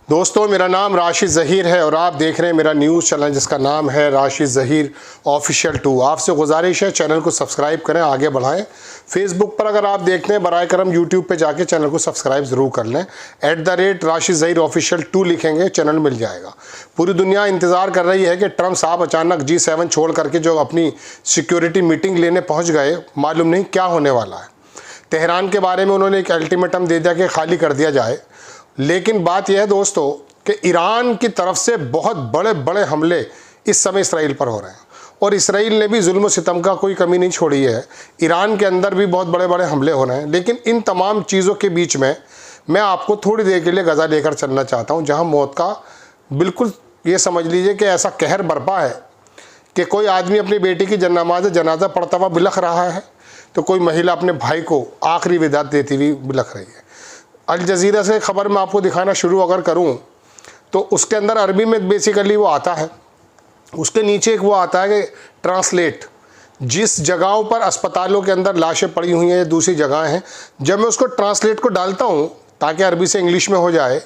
दोस्तों, मेरा नाम राशिद ज़हीर है और आप देख रहे हैं मेरा न्यूज़ चैनल जिसका नाम है राशिद ज़हीर ऑफिशियल 2। आपसे गुजारिश है चैनल को सब्सक्राइब करें, आगे बढ़ाएं। फेसबुक पर अगर आप देखते हैं बराए करम यूट्यूब पे जाके चैनल को सब्सक्राइब ज़रूर कर लें। @राशिद ज़हीर ऑफिशियल 2 लिखेंगे, चैनल मिल जाएगा। पूरी दुनिया इंतज़ार कर रही है कि ट्रम्प साहब अचानक G7 छोड़ करके जो अपनी सिक्योरिटी मीटिंग लेने पहुँच गए, मालूम नहीं क्या होने वाला है। तेहरान के बारे में उन्होंने एक अल्टीमेटम दे दिया कि खाली कर दिया जाए, लेकिन बात यह है दोस्तों कि ईरान की तरफ से बहुत बड़े बड़े हमले इस समय इसराइल पर हो रहे हैं और इसराइल ने भी जुल्म सितम का कोई कमी नहीं छोड़ी है। ईरान के अंदर भी बहुत बड़े बड़े हमले हो रहे हैं, लेकिन इन तमाम चीज़ों के बीच में मैं आपको थोड़ी देर के लिए गज़ा लेकर चलना चाहता हूं, जहां मौत का बिल्कुल ये समझ लीजिए कि ऐसा कहर बरपा है कि कोई आदमी अपनी बेटी की नमाज़ जनाजा पढ़ता हुआ बिलख रहा है तो कोई महिला अपने भाई को आखिरी विदा देती हुई बिलख रही है। अल जज़ीरा से ख़बर मैं आपको दिखाना शुरू अगर करूं तो उसके अंदर अरबी में बेसिकली वो आता है, उसके नीचे एक वो आता है कि ट्रांसलेट। जिस जगहों पर अस्पतालों के अंदर लाशें पड़ी हुई हैं या दूसरी जगह हैं, जब मैं उसको ट्रांसलेट को डालता हूं ताकि अरबी से इंग्लिश में हो जाए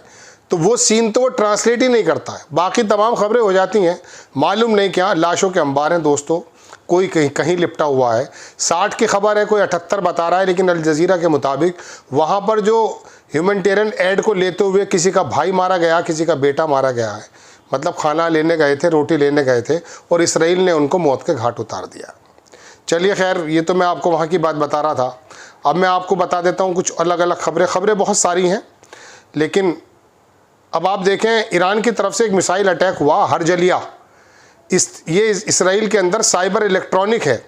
तो वो सीन तो वो ट्रांसलेट ही नहीं करता है, बाकी तमाम खबरें हो जाती हैं। मालूम नहीं क्या लाशों के अंबार हैं दोस्तों, कोई कहीं कहीं लिपटा हुआ है। 60 की खबर है, कोई 78 बता रहा है, लेकिन अल जज़ीरा के मुताबिक वहाँ पर जो ह्यूमैनिटेरियन एड को लेते हुए किसी का भाई मारा गया, किसी का बेटा मारा गया है। मतलब खाना लेने गए थे, रोटी लेने गए थे और इसराइल ने उनको मौत के घाट उतार दिया। चलिए खैर, ये तो मैं आपको वहाँ की बात बता रहा था। अब मैं आपको बता देता हूँ कुछ अलग अलग खबरें बहुत सारी हैं, लेकिन अब आप देखें ईरान की तरफ से एक मिसाइल अटैक हुआ हरजलिया। ये इसराइल के अंदर साइबर इलेक्ट्रॉनिक है।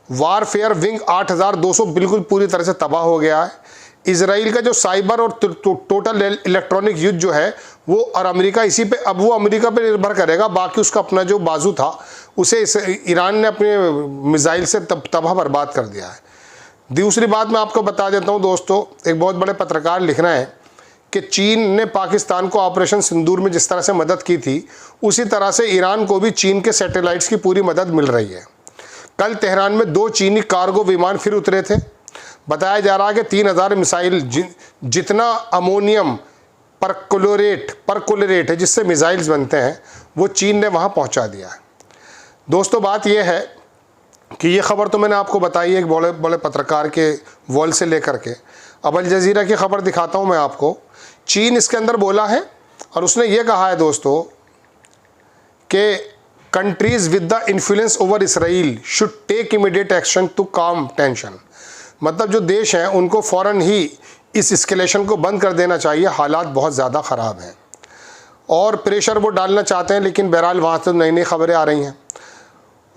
वारफेयर विंग 8200 बिल्कुल पूरी तरह से तबाह हो गया है। इसराइल का जो साइबर और टोटल इलेक्ट्रॉनिक युद्ध जो है वो, और अमेरिका इसी पे, अब वो अमेरिका पे निर्भर करेगा। बाकी उसका अपना जो बाजू था उसे ईरान ने अपने मिसाइल से तबाह बर्बाद कर दिया है। दूसरी बात मैं आपको बता देता हूँ दोस्तों, एक बहुत बड़े पत्रकार लिख रहे हैं कि चीन ने पाकिस्तान को ऑपरेशन सिंदूर में जिस तरह से मदद की थी, उसी तरह से ईरान को भी चीन के सैटेलाइट्स की पूरी मदद मिल रही है। कल तेहरान में 2 चीनी कार्गो विमान फिर उतरे थे। बताया जा रहा है कि 3000 मिसाइल जितना अमोनियम परक्लोरेट है जिससे मिसाइल्स बनते हैं, वो चीन ने वहाँ पहुँचा दिया है। दोस्तों, बात यह है कि ये खबर तो मैंने आपको बताई है एक बड़े बड़े पत्रकार के वॉल से लेकर के। अब अल जज़ीरा की खबर दिखाता हूँ मैं आपको। चीन इसके अंदर बोला है और उसने ये कहा है दोस्तों कि countries with the influence over Israel should take immediate action to calm tension. मतलब जो देश हैं उनको फ़ौरन ही इस एस्केलेशन को बंद कर देना चाहिए, हालात बहुत ज़्यादा ख़राब हैं। और प्रेशर वो डालना चाहते हैं, लेकिन बहरहाल वहाँ से नई नई खबरें आ रही हैं।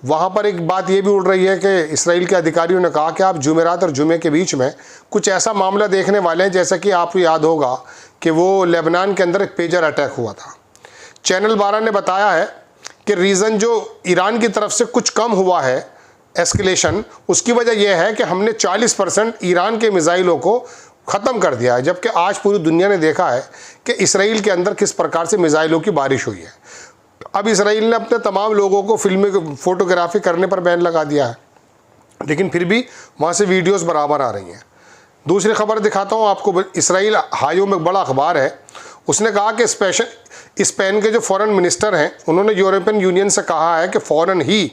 वहाँ पर एक बात ये भी उड़ रही है कि इसराइल के अधिकारियों ने कहा कि आप जुमेरात और जुमे के बीच में कुछ ऐसा मामला देखने वाले हैं जैसा कि आपको याद होगा कि वो लेबनान के अंदर एक पेजर अटैक हुआ था। चैनल 12 ने बताया है कि रीज़न जो ईरान की तरफ से कुछ कम हुआ है एस्केलेशन, उसकी वजह यह है कि हमने 40% ईरान के मिसाइलों को ख़त्म कर दिया है, जबकि आज पूरी दुनिया ने देखा है कि इसराइल के अंदर किस प्रकार से मिसाइलों की बारिश हुई है। अब इसराइल ने अपने तमाम लोगों को फिल्में फोटोग्राफी करने पर बैन लगा दिया है, लेकिन फिर भी वहाँ से वीडियोस बराबर आ रही हैं। दूसरी खबर दिखाता हूँ आपको। इसराइल हायो में एक बड़ा अखबार है, उसने कहा कि स्पेन के जो फॉरेन मिनिस्टर हैं उन्होंने यूरोपियन यूनियन से कहा है कि फ़ौरन ही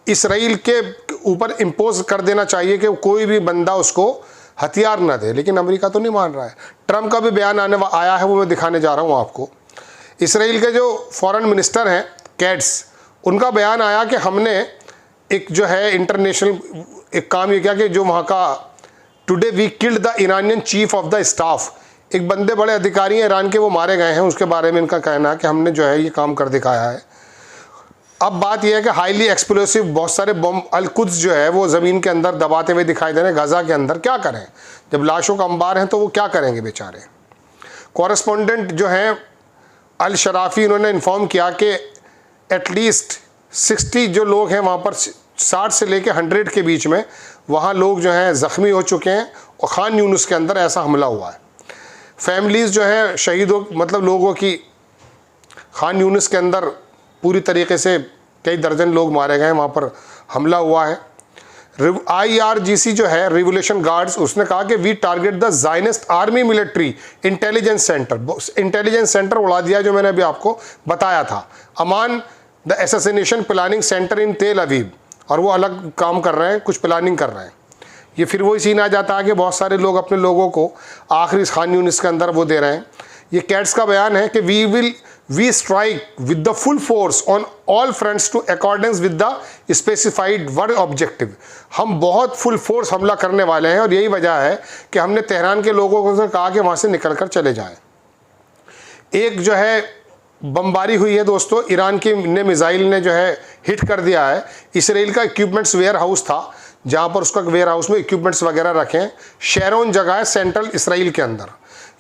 इसराइल के ऊपर इम्पोज कर देना चाहिए कि कोई भी बंदा उसको हथियार न दे, लेकिन अमेरिका तो नहीं मान रहा है। ट्रम्प का भी बयान आया है, वो मैं दिखाने जा रहा हूँ आपको। इसराइल के जो फॉरेन मिनिस्टर हैं कैट्स, उनका बयान आया कि हमने एक जो है इंटरनेशनल एक काम ये किया कि जो वहाँ का today we killed the Iranian chief of the staff, एक बंदे बड़े अधिकारी हैं ईरान के, वो मारे गए हैं। उसके बारे में इनका कहना है कि हमने जो है ये काम कर दिखाया है। अब बात यह है कि हाईली एक्सप्लोसिव बहुत सारे बम अल कुद्स जो है वो ज़मीन के अंदर दबाते हुए दिखाई दे रहे हैं। गज़ा के अंदर क्या करें, जब लाशों का अंबार हैं तो वो क्या करेंगे बेचारे। कॉरेस्पॉन्डेंट जो हैं अल शराफी, उन्होंने इन्फॉर्म किया कि एटलीस्ट 60 जो लोग हैं वहाँ पर 60 से लेकर 100 के बीच में वहाँ लोग जो हैं ज़ख्मी हो चुके हैं और खान यूनुस के अंदर ऐसा हमला हुआ है। फैमिलीज़ जो हैं शहीदों, मतलब लोगों की, खान यूनुस के अंदर पूरी तरीके से कई दर्जन लोग मारे गए हैं, वहाँ पर हमला हुआ है। IRGC जो है रिवोल्यूशन गार्ड्स, उसने कहा कि we target the Zionist army military intelligence centre. Intelligence centre उड़ा दिया जो मैंने अभी आपको बताया था। Aman the assassination planning centre in Tel Aviv, और वो अलग काम कर रहे हैं, कुछ प्लानिंग कर रहे हैं। ये फिर वही सीन आ जाता है कि बहुत सारे लोग अपने लोगों को आखिरी खान यूनिस के अंदर वो दे रहे हैं। ये कैट्स का बयान है कि we strike with the full force on all fronts to accordance with the specified word objective. हम बहुत फुल फोर्स हमला करने वाले हैं और यही वजह है कि हमने तेहरान के लोगों को कहा कि वहाँ से निकल कर चले जाएं। एक जो है बमबारी हुई है दोस्तों, ईरान की मिसाइल ने जो है हिट कर दिया है इसराइल का इक्विपमेंट्स वेयर हाउस था, जहाँ पर उसका वेयर हाउस में इक्विपमेंट्स वगैरह रखे हैं। शेरोन जगह है सेंट्रल इसराइल के अंदर।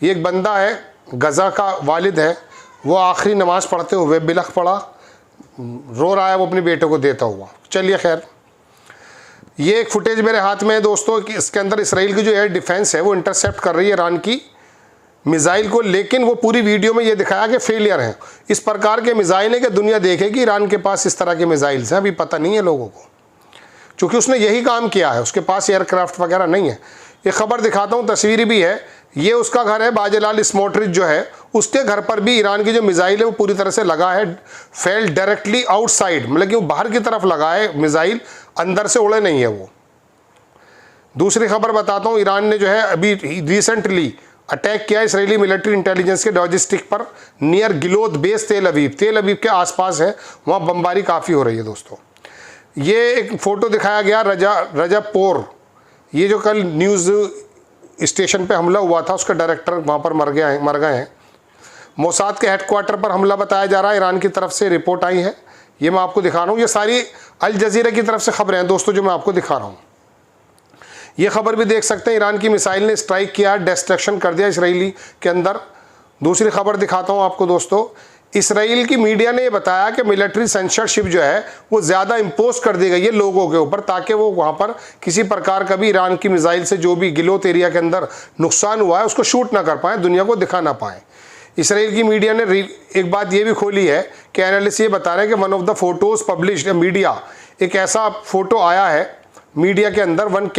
ये एक बंदा है, गज़ा का वालिद है, वो आखिरी नमाज़ पढ़ते हुए बिलख पड़ा, रो रहा है वो अपने बेटे को देता हुआ। चलिए खैर, ये एक फुटेज मेरे हाथ में है दोस्तों कि इसके अंदर इसराइल की जो एयर डिफेंस है वो इंटरसेप्ट कर रही है ईरान की मिसाइल को, लेकिन वो पूरी वीडियो में ये दिखाया कि फेलियर है। इस प्रकार के मिसाइल है कि दुनिया देखेगी ईरान के पास इस तरह के मिसाइल्स हैं, अभी पता नहीं है लोगों को, क्योंकि उसने यही काम किया है, उसके पास एयरक्राफ्ट वगैरह नहीं है। ये खबर दिखाता हूँ, तस्वीर भी है, ये उसका घर है, बाजलाल स्मोट्रिच जो है उसके घर पर भी ईरान की जो मिसाइल है वो पूरी तरह से लगा है, फेल डायरेक्टली आउटसाइड, मतलब कि वो बाहर की तरफ लगा है मिसाइल, अंदर से उड़े नहीं है वो। दूसरी खबर बताता हूँ, ईरान ने जो है अभी रिसेंटली अटैक किया इसराइली मिलिट्री इंटेलिजेंस के लॉजिस्टिक पर नियर गिलोद बेस तेल अवीव के आसपास है, वहाँ बमबारी काफ़ी हो रही है दोस्तों। ये एक फ़ोटो दिखाया गया रजापोर, ये जो कल न्यूज़ स्टेशन पे हमला हुआ था उसका डायरेक्टर वहाँ पर मर गए हैं। मोसाद के हेडक्वार्टर पर हमला बताया जा रहा है, ईरान की तरफ से रिपोर्ट आई है, ये मैं आपको दिखा रहा हूँ। ये सारी अल जज़ीरा की तरफ से खबरें हैं दोस्तों जो मैं आपको दिखा रहा हूँ। ये खबर भी देख सकते हैं, ईरान की मिसाइल ने स्ट्राइक किया, डिस्ट्रक्शन कर दिया इसराइली के अंदर। दूसरी खबर दिखाता हूँ आपको दोस्तों, इसराइल की मीडिया ने ये बताया कि मिलिट्री सेंसरशिप जो है वो ज़्यादा इम्पोज कर दी गई है लोगों के ऊपर, ताकि वो वहाँ पर किसी प्रकार का भी ईरान की मिसाइल से जो भी गिलोत एरिया के अंदर नुकसान हुआ है उसको शूट ना कर पाएँ, दुनिया को दिखा ना पाएँ। इसराइल की मीडिया ने एक बात ये भी खोली है कि एनालिस्ट ये बता रहे हैं कि one of the photos published media, एक ऐसा फ़ोटो आया है मीडिया के अंदर,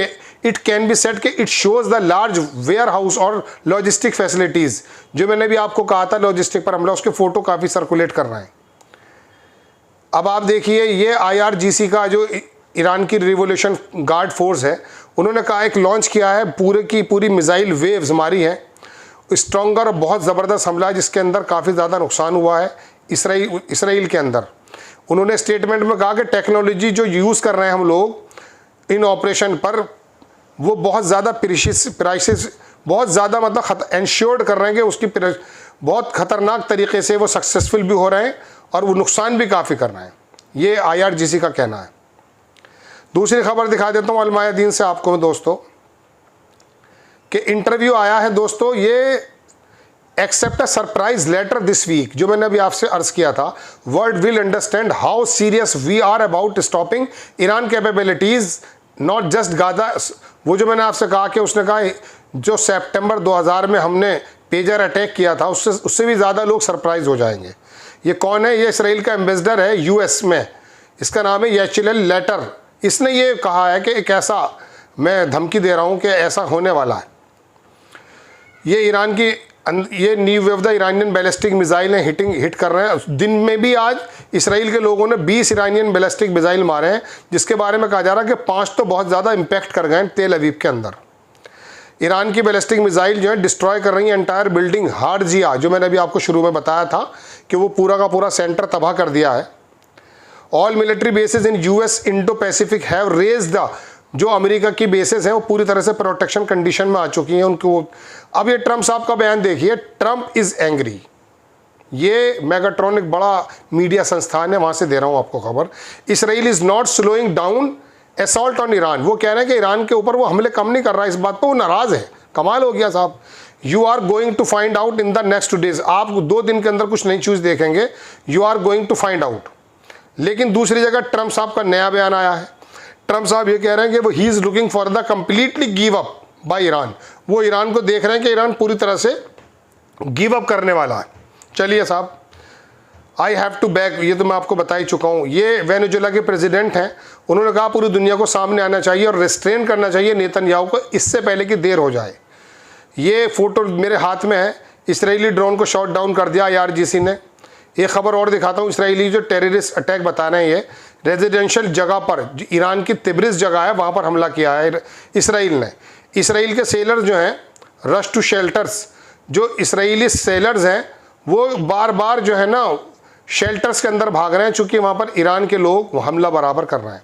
इट कैन बी सेट कि it shows the large warehouse और लॉजिस्टिक फैसिलिटीज़, जो मैंने भी आपको कहा था लॉजिस्टिक पर हमला, उसके फ़ोटो काफ़ी सर्कुलेट कर रहे हैं। अब आप देखिए, ये IRGC का जो ईरान की रिवोल्यूशन गार्ड फोर्स है, उन्होंने कहा एक लॉन्च किया है, पूरे की पूरी मिसाइल वेव्स हमारी हैं, स्ट्रॉन्गर और बहुत ज़बरदस्त हमला है जिसके अंदर काफ़ी ज़्यादा नुकसान हुआ है इसराइल के अंदर। उन्होंने स्टेटमेंट में कहा कि टेक्नोलॉजी जो यूज़ कर रहे हैं हम लोग इन ऑपरेशन पर, वो बहुत ज़्यादा प्राइसेस बहुत ज़्यादा मतलब इंश्योर्ड कर रहे हैं कि उसकी बहुत ख़तरनाक तरीके से वो सक्सेसफुल भी हो रहे हैं और वो नुकसान भी काफ़ी कर रहे हैं, ये IRGC का कहना है। दूसरी खबर दिखा देता हूँ अलमायदीन से आपको दोस्तों, कि इंटरव्यू आया है दोस्तों, ये expect a surprise later this week, जो मैंने अभी आपसे अर्ज़ किया था, world will understand how serious we are about stopping Iran capabilities not just Gaza. वो जो मैंने आपसे कहा कि उसने कहा जो सितंबर 2000 में हमने पेजर अटैक किया था उससे भी ज़्यादा लोग सरप्राइज हो जाएंगे। ये कौन है? ये इसराइल का एम्बेसडर है US में, इसका नाम है येचिलेल लेटर। इसने ये कहा है कि एक ऐसा मैं धमकी दे रहा हूँ कि ऐसा होने वाला है। ये ईरान की ये new wave the Iranian ballistic missile hit कर रहे हैं। दिन में भी आज इसराइल के लोगों ने 20 ईरानियन बैलिस्टिक मिसाइल मारे हैं, जिसके बारे में कहा जा रहा है कि 5 तो बहुत ज़्यादा इम्पैक्ट कर गए हैं तेल अवीव के अंदर। ईरान की बैलिस्टिक मिसाइल जो है डिस्ट्रॉय कर रही है एंटायर बिल्डिंग हार्जिया, जो मैंने अभी आपको शुरू में बताया था कि वो पूरा का पूरा सेंटर तबाह कर दिया है। All military bases in US Indo Pacific have raised the, जो अमेरिका की बेसिस हैं वो पूरी तरह से प्रोटेक्शन कंडीशन में आ चुकी हैं उनको। अब ये ट्रम्प साहब का बयान देखिए, ट्रम्प इज़ एंग्री। ये मेगाट्रॉनिक बड़ा मीडिया संस्थान है, वहाँ से दे रहा हूँ आपको खबर। Israel is not slowing down assault on Iran. वो कह रहे हैं कि ईरान के ऊपर वो हमले कम नहीं कर रहा है, इस बात पर वो नाराज़ है। कमाल हो गया साहब। You are going to find out in the next 2 days. आप 2 दिन के अंदर कुछ नई चीज़ देखेंगे, you are going to find out. लेकिन दूसरी जगह ट्रम्प साहब का नया बयान आया है। ट्रम्प साहब ये कह रहे हैं कि वो he is looking for the completely give up by Iran. वो ईरान को देख रहे हैं कि ईरान पूरी तरह से गिव अप करने वाला है। चलिए साहब, आई हैव टू बैक, ये तो मैं आपको बता ही चुका हूँ। ये वेनेजुएला के प्रेसिडेंट हैं, उन्होंने कहा पूरी दुनिया को सामने आना चाहिए और रिस्ट्रेन करना चाहिए नेतन्याहू को इससे पहले कि देर हो जाए। ये फोटो मेरे हाथ में है, इसराइली ड्रोन को शॉट डाउन कर दिया IRGC ने। एक खबर और दिखाता हूँ, इसराइली जो टेररिस्ट अटैक बता रहे हैं, ये रेजिडेंशियल जगह पर, ईरान की तिब्रिज जगह है, वहाँ पर हमला किया है इसराइल ने। इसराइल के सेलर्स जो हैं, रश टू शेल्टर्स, जो इसराइली सेलर्स हैं वो बार बार जो है ना शेल्टर्स के अंदर भाग रहे हैं, चूँकि वहाँ पर ईरान के लोग हमला बराबर कर रहे हैं।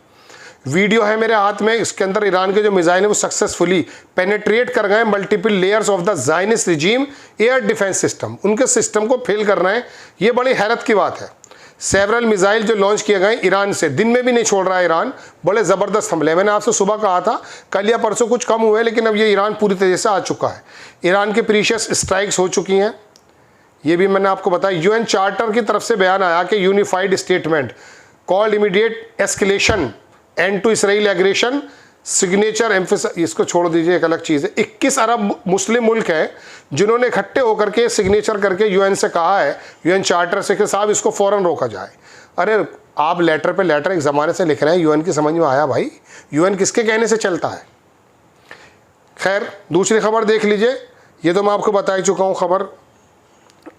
वीडियो है मेरे हाथ में, इसके अंदर ईरान के जो मिसाइल है वो सक्सेसफुली पेनेट्रेट कर गए multiple layers of the Zionist regime air defence system, उनके सिस्टम को फेल कर रहे हैं। ये बड़ी हैरत की बात है। सेवरल मिसाइल जो लॉन्च किए गए ईरान से, दिन में भी नहीं छोड़ रहा है ईरान, बड़े ज़बरदस्त हमले। मैंने आपसे सुबह कहा था, कल या परसों कुछ कम हुए, लेकिन अब ये ईरान पूरी तरह से आ चुका है। ईरान की प्रीशियस स्ट्राइक्स हो चुकी हैं, ये भी मैंने आपको बताया। UN चार्टर की तरफ से बयान आया कि unified statement called immediate escalation end to Israel aggression signature emphasise, इसको छोड़ दीजिए, एक अलग चीज़ है। 21 अरब मुस्लिम मुल्क हैं जिन्होंने इकट्ठे होकर के सिग्नेचर करके UN से कहा है, UN चार्टर से, कि साहब इसको फ़ौरन रोका जाए। अरे आप लेटर पे लेटर एक ज़माने से लिख रहे हैं, UN की समझ में आया भाई? UN किसके कहने से चलता है? खैर, दूसरी खबर देख लीजिए, ये तो मैं आपको बता ही चुका हूँ खबर।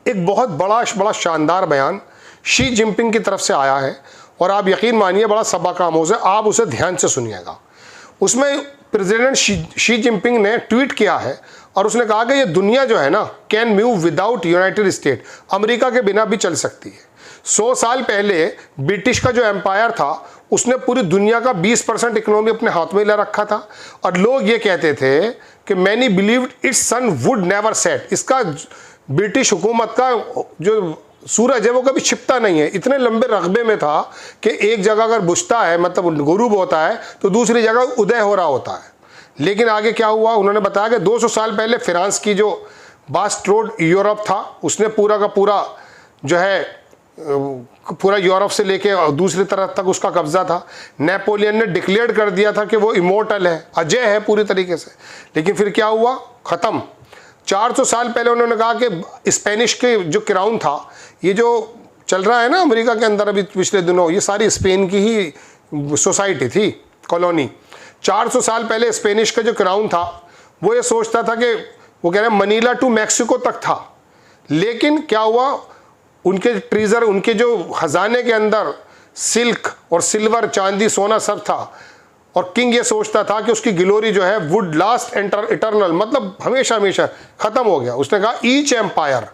एक बहुत बड़ा शानदार बयान शी जिनपिंग की तरफ से आया है, और आप यकीन मानिए बड़ा सबक आमोज़ है, आप उसे ध्यान से सुनिएगा। उसमें प्रेसिडेंट शी जिनपिंग ने ट्वीट किया है और उसने कहा कि ये दुनिया जो है ना can move without United state, America के बिना भी चल सकती है। 100 साल पहले ब्रिटिश का जो एम्पायर था उसने पूरी दुनिया का 20% इकोनॉमी अपने हाथ में ले रखा था, और लोग ये कहते थे कि many believed its sun would never set, इसका ब्रिटिश हुकूमत का जो सूरज है वो कभी छिपता नहीं है। इतने लंबे रकबे में था कि एक जगह अगर बुझता है, मतलब गुरूब होता है, तो दूसरी जगह उदय हो रहा होता है। लेकिन आगे क्या हुआ, उन्होंने बताया कि 200 साल पहले फ्रांस की जो बास्ट रोड यूरोप था, उसने पूरा का पूरा जो है पूरा यूरोप से लेके दूसरी तरफ तक उसका कब्जा था। नेपोलियन ने डिक्लेयर कर दिया था कि वो इमोर्टल है, अजय है पूरी तरीके से। लेकिन फिर क्या हुआ, ख़त्म। 400 साल पहले उन्होंने कहा कि स्पेनिश के जो क्राउन था, ये जो चल रहा है ना अमेरिका के अंदर अभी पिछले दिनों, ये सारी स्पेन की ही सोसाइटी थी, कॉलोनी। 400 साल पहले स्पेनिश का जो क्राउन था वो ये सोचता था कि वो कह रहे हैं मनीला टू मैक्सिको तक था। लेकिन क्या हुआ, उनके ट्रीजर, उनके जो खजाने के अंदर सिल्क और सिल्वर, चांदी, सोना सब था, और किंग ये सोचता था कि उसकी ग्लोरी जो है वुड लास्ट इटर्नल, मतलब हमेशा हमेशा ख़त्म हो गया। उसने कहा each empire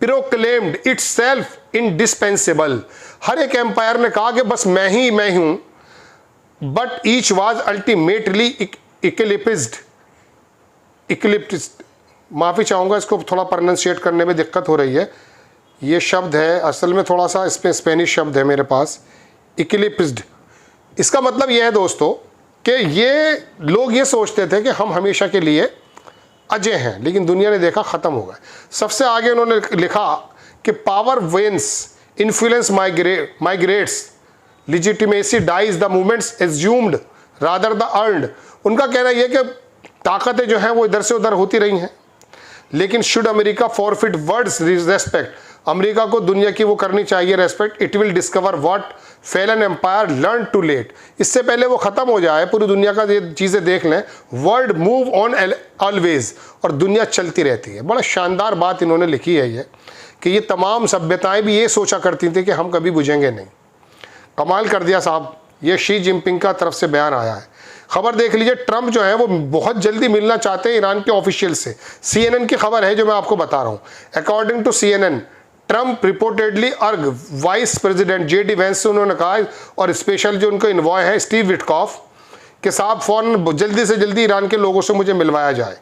proclaimed itself indispensable, हर एक एम्पायर ने कहा कि बस मैं ही हूँ, but each was ultimately eclipsed. माफ़ी चाहूँगा, इसको थोड़ा प्रोनाउंसिएट करने में दिक्कत हो रही है। ये शब्द है असल में थोड़ा सा, इसमें स्पेनिश शब्द है मेरे पास, इक्लिप्स्ड। इसका मतलब यह है दोस्तों कि ये लोग ये सोचते थे कि हम हमेशा के लिए अजय हैं, लेकिन दुनिया ने देखा ख़त्म हो गए। सबसे आगे उन्होंने लिखा कि power wanes, influence migrates, legitimacy dies, the movements assumed rather the earned. उनका कहना यह कि ताकतें जो हैं वो इधर से उधर होती रही हैं, लेकिन should America forfeit world's respect, America को दुनिया की वो करनी चाहिए respect, it will discover what fallen empire learn too late. इससे पहले वो ख़त्म हो जाए, पूरी दुनिया का ये चीज़ें देख लें, वर्ल्ड मूव ऑन ऑलवेज, और दुनिया चलती रहती है। बड़ा शानदार बात इन्होंने लिखी है ये, कि ये तमाम सभ्यताएं भी ये सोचा करती थी कि हम कभी बुझेंगे नहीं। कमाल कर दिया साहब। ये शी जिनपिंग का तरफ से बयान आया है। खबर देख लीजिए, ट्रंप जो है वो बहुत जल्दी मिलना चाहते हैं ईरान के ऑफिशियल से। CNN की खबर है जो मैं आपको बता रहा हूँ। According to CNN, Trump reportedly अर्ग वाइस प्रेसिडेंट JD वैंस से उन्होंने कहा, और स्पेशल जो उनको इन्वॉय है स्टीव विटकॉफ, कि साहब फ़ौरन जल्दी से जल्दी ईरान के लोगों से मुझे मिलवाया जाए।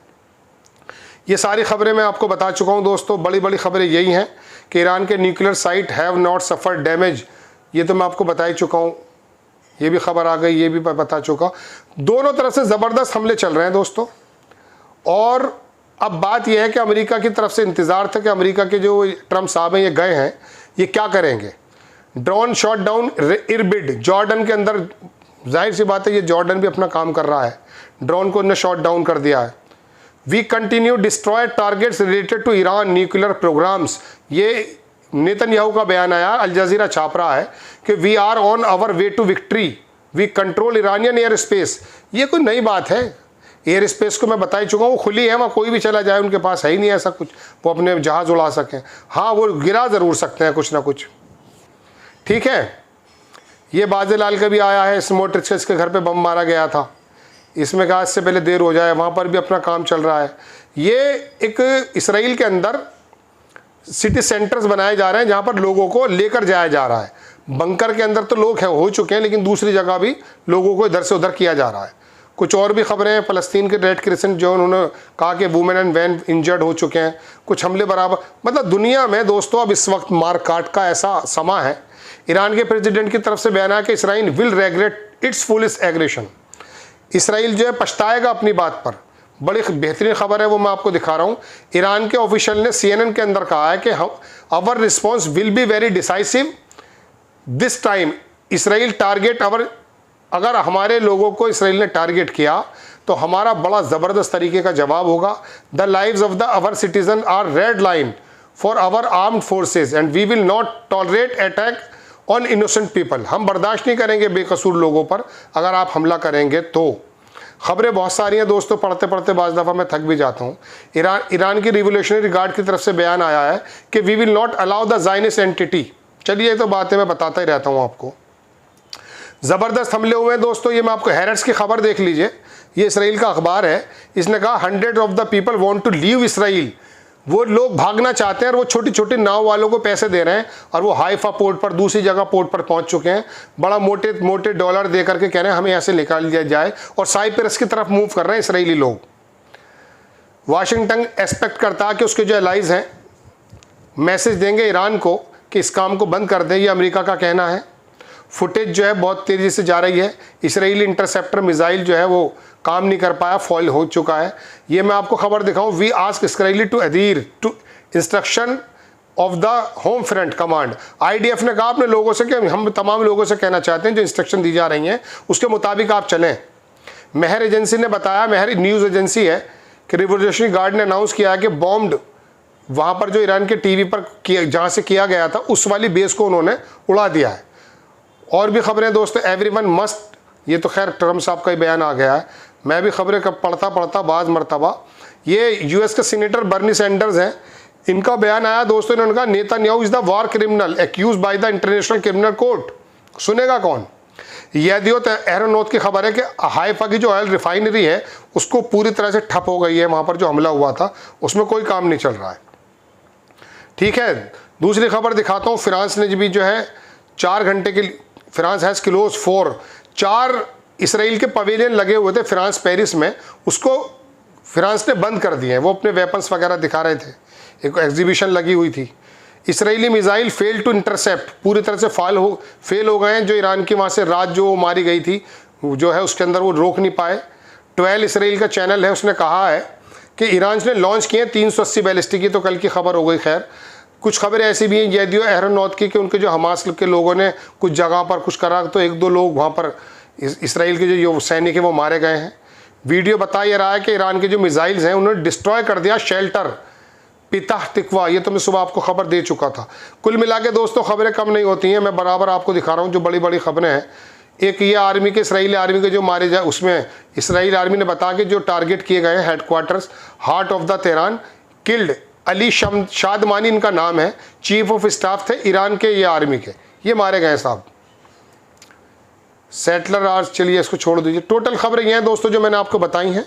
ये सारी खबरें मैं आपको बता चुका हूँ दोस्तों। बड़ी बड़ी खबरें यही हैं कि ईरान के nuclear site have not suffer damage, ये तो मैं आपको बता ही चुका हूँ। ये भी खबर आ गई, ये भी बता चुका। दोनों तरफ से ज़बरदस्त हमले चल रहे हैं दोस्तों। और अब बात यह है कि अमेरिका की तरफ से इंतज़ार था कि अमेरिका के जो ट्रंप साहब हैं ये गए हैं, ये क्या करेंगे। ड्रोन शॉट डाउन इरबिड, जॉर्डन के अंदर, जाहिर सी बात है ये जॉर्डन भी अपना काम कर रहा है, ड्रोन को उन्होंने शॉट डाउन कर दिया है। We continue destroy targets related to Iran nuclear programs, ये नेतन्याहू का बयान आया, अल जजीरा छाप रहा है कि we are on our way to victory, we control Iranian air space. ये कोई नई बात है, एयर स्पेस को मैं बता ही चुका हूँ, खुली है, वहाँ कोई भी चला जाए, उनके पास है ही नहीं ऐसा कुछ वो अपने जहाज़ उड़ा सकें। हाँ, वो गिरा ज़रूर सकते हैं कुछ ना कुछ, ठीक है। ये बाज़ेलाल का भी आया है, स्मोट्रिच के घर पे बम मारा गया था, इसमें कहा इससे पहले देर हो जाए, वहाँ पर भी अपना काम चल रहा है। ये एक इसराइल के अंदर सिटी सेंटर्स बनाए जा रहे हैं जहाँ पर लोगों को लेकर जाया जा रहा है। बंकर के अंदर तो लोग हैं हो चुके हैं, लेकिन दूसरी जगह भी लोगों को इधर से उधर किया जा रहा है। कुछ और भी खबरें हैं, फ़लस्तीन के रेड क्रिसेंट जो उन्होंने कहा कि वुमेन एंड वैन इंजर्ड हो चुके हैं, कुछ हमले बराबर। मतलब दुनिया में दोस्तों अब इस वक्त मार काट का ऐसा समा है। ईरान के प्रेसिडेंट की तरफ से बयान आया कि Israel will regret it's foolish aggression. Israel जो है पछताएगा अपनी बात पर। बड़ी बेहतरीन खबर है, वो मैं आपको दिखा रहा हूँ। ईरान के ऑफिशियल ने CNN के अंदर कहा है कि our response will be very decisive this time, Israel target our, अगर हमारे लोगों को इसराइल ने टारगेट किया तो हमारा बड़ा ज़बरदस्त तरीके का जवाब होगा। The lives of the our citizen are red line for our armed forces and we will not tolerate attack on innocent people. हम बर्दाश्त नहीं करेंगे बेकसूर लोगों पर अगर आप हमला करेंगे तो। खबरें बहुत सारी हैं दोस्तों, पढ़ते पढ़ते बाज़ दफ़ा मैं थक भी जाता हूँ। ईरान की रिवोल्यूशनरी गार्ड की तरफ से बयान आया है कि we will not allow the Zionist entity. चलिए, ये तो बातें मैं बताता ही रहता हूँ आपको। ज़बरदस्त हमले हुए हैं दोस्तों। ये मैं आपको हैरेट्स की खबर देख लीजिए, ये इसराइल का अखबार है। इसने कहा 100 of the people want to leave Israel. वो लोग भागना चाहते हैं और वो छोटी छोटी नाव वालों को पैसे दे रहे हैं और वो हाइफा पोर्ट पर, दूसरी जगह पोर्ट पर पहुंच चुके हैं। बड़ा मोटे मोटे डॉलर दे करके कह रहे हैं हमें यहाँ से निकाल दिया जाए और साइप्रस की तरफ मूव कर रहे हैं इसराइली लोग। वाशिंगटन एक्सपेक्ट करता है कि उसके जो एलाइज हैं मैसेज देंगे ईरान को कि इस काम को बंद कर दें, ये अमेरिका का कहना है। फुटेज जो है बहुत तेज़ी से जा रही है। इसराइली इंटरसेप्टर मिसाइल जो है वो काम नहीं कर पाया, फॉल हो चुका है। ये मैं आपको खबर दिखाऊं, we ask Israeli to adhere to instruction of the home front command. IDF ने कहा अपने लोगों से कि हम तमाम लोगों से कहना चाहते हैं जो इंस्ट्रक्शन दी जा रही हैं उसके मुताबिक आप चलें। मेहर एजेंसी ने बताया, मेहर न्यूज़ एजेंसी है, कि रिवोल्यूशनरी गार्ड ने अनाउंस किया है कि बॉम्ब्ड वहाँ पर जो ईरान के TV पर किया, जहाँ से किया गया था, उस वाली बेस को उन्होंने उड़ा दिया है। और भी खबरें दोस्तों, एवरीवन मस्ट, ये तो खैर ट्रम्प साहब का ही बयान आ गया है। मैं भी खबरें पढ़ता बाज़ मरतबा, ये US के सीनेटर बर्नी सैंडर्स हैं, इनका बयान आया दोस्तों। इन्होंने कहा Netanyahu is the war criminal accuse by the international criminal court. सुनेगा कौन? येदियोत एहरोनोत की खबर है कि हाइफा की जो ऑयल रिफाइनरी है उसको पूरी तरह से ठप हो गई है। वहाँ पर जो हमला हुआ था उसमें कोई काम नहीं चल रहा है, ठीक है। दूसरी खबर दिखाता हूँ, फ्रांस ने भी जो है 4 घंटे के, फ्रांस हैज़ क्लोज 4 इसराइल के पवेलियन लगे हुए थे फ्रांस पेरिस में, उसको फ्रांस ने बंद कर दिए हैं। वो अपने वेपन्स वगैरह दिखा रहे थे, एक एग्जीबिशन लगी हुई थी। Israeli missile fail to intercept, पूरी तरह से फेल हो गए हैं। जो ईरान की वहाँ से रात जो मारी गई थी जो है उसके अंदर वो रोक नहीं पाए। 12 इसराइल का चैनल है, उसने कहा है कि ईरान ने लॉन्च किए 380 बैलिस्टिक की, तो कल की खबर हो गई। खैर कुछ खबरें ऐसी भी हैं येदियो एहरोनोत की कि उनके जो हमास के लोगों ने कुछ जगह पर कुछ करा तो 1-2 लोग वहाँ पर इसराइल के जो सैनिक हैं वो मारे गए हैं। वीडियो बता ये रहा है कि ईरान के जो मिसाइल्स हैं उन्होंने डिस्ट्रॉय कर दिया शेल्टर पिताह तिकवा। ये तो मैं सुबह आपको खबर दे चुका था। कुल मिला के दोस्तों खबरें कम नहीं होती हैं, मैं बराबर आपको दिखा रहा हूँ जो बड़ी बड़ी खबरें हैं। एक ये आर्मी के, इसराइली आर्मी के जो मारे जाए, उसमें इसराइल आर्मी ने बताया कि जो टारगेट किए गए headquarters heart of the Tehran killed Ali Shadmani इनका नाम है, चीफ ऑफ स्टाफ थे ईरान के ये आर्मी के, ये मारे गए साहब। सेटलर आज, चलिए इसको छोड़ दीजिए। टोटल खबरें ये हैं दोस्तों जो मैंने आपको बताई हैं।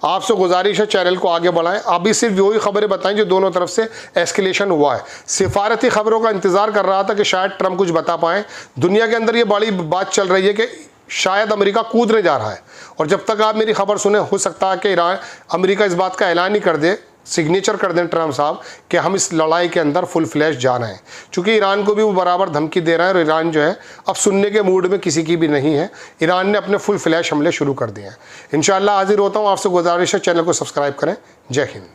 आपसे गुजारिश है चैनल को आगे बढ़ाएं। अभी सिर्फ वही खबरें बताएं जो दोनों तरफ से एस्केलेशन हुआ है। सिफारती खबरों का इंतजार कर रहा था कि शायद ट्रम्प कुछ बता पाएँ। दुनिया के अंदर ये बड़ी बात चल रही है कि शायद अमेरिका कूदने जा रहा है, और जब तक आप मेरी खबर सुने हो सकता है कि अमेरिका इस बात का ऐलान ही कर दे, सिग्नेचर कर दें ट्रम्प साहब कि हम इस लड़ाई के अंदर फुल फ्लैश जा रहे हैं। चूँकि ईरान को भी वो बराबर धमकी दे रहा है और ईरान जो है अब सुनने के मूड में किसी की भी नहीं है। ईरान ने अपने फुल फ्लैश हमले शुरू कर दिए हैं। इंशाअल्लाह हाजिर होता हूँ। आपसे गुजारिश है चैनल को सब्सक्राइब करें। जय हिंद।